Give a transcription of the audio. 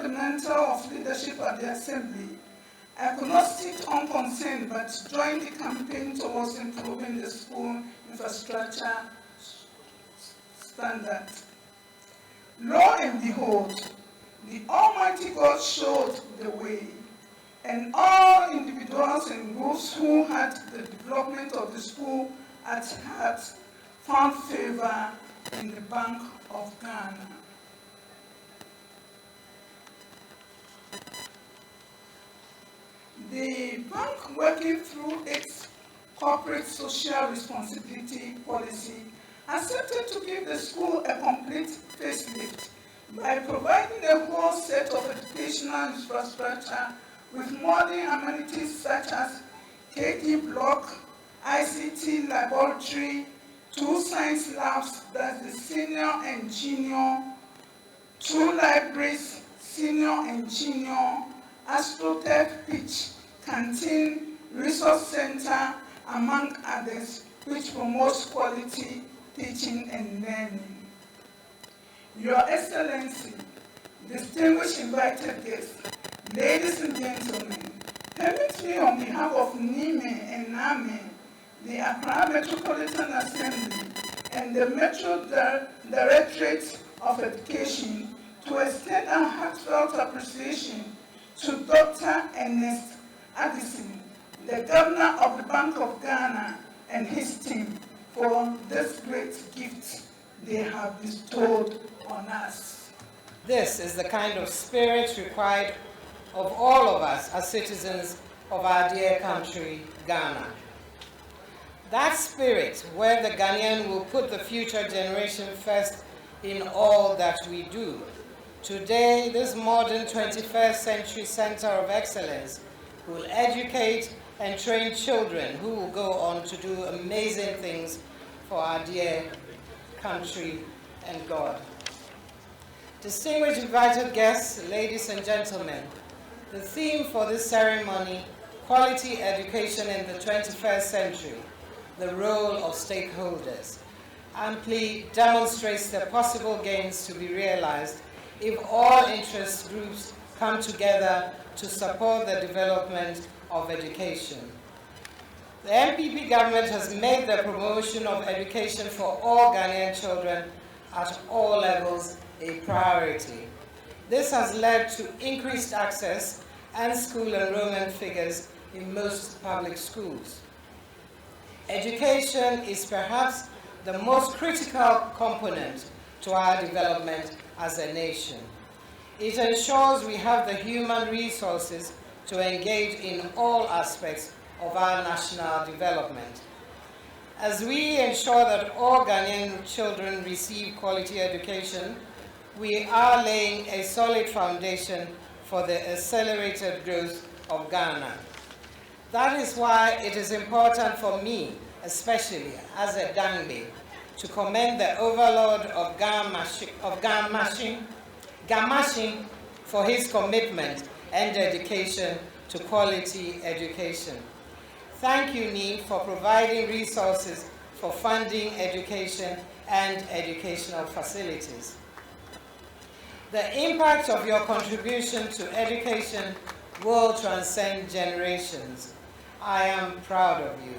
the mantle of leadership at the Assembly, I could not sit unconcerned but joined the campaign towards improving the school infrastructure standard. Lo and behold, the Almighty God showed the way, and all individuals and groups who had the development of the school at heart found favor in the Bank of Ghana. The bank, working through its corporate social responsibility policy, accepted to give the school a complete facelift by providing a whole set of educational infrastructure with modern amenities such as KD block, ICT laboratory, 2 science labs, that's the senior and junior, 2 libraries, senior and junior, Astroturf pitch, canteen, resource center, among others, which promotes quality teaching and learning. Your Excellency, distinguished invited guests, ladies and gentlemen, permit me on behalf of NIME and NAME, the Accra Metropolitan Assembly, and the Metro Directorate of Education to extend our heartfelt appreciation to Dr. Ernest Addison, the Governor of the Bank of Ghana, and his team for this great gift they have bestowed on us. This is the kind of spirit required of all of us as citizens of our dear country, Ghana. That spirit where the Ghanaian will put the future generation first in all that we do. Today, this modern 21st century center of excellence will educate and train children who will go on to do amazing things for our dear country and God. Distinguished invited guests, ladies and gentlemen, the theme for this ceremony, Quality Education in the 21st Century, the Role of Stakeholders, amply demonstrates the possible gains to be realized if all interest groups come together to support the development of education. The MPP government has made the promotion of education for all Ghanaian children at all levels a priority. This has led to increased access and school enrollment figures in most public schools. Education is perhaps the most critical component to our development as a nation. It ensures we have the human resources to engage in all aspects of our national development. As we ensure that all Ghanaian children receive quality education, we are laying a solid foundation for the accelerated growth of Ghana. That is why it is important for me, especially as a Dangbe, to commend the overlord of Gamashing for his commitment and dedication to quality education. Thank you, NIM, for providing resources for funding education and educational facilities. The impact of your contribution to education will transcend generations. I am proud of you.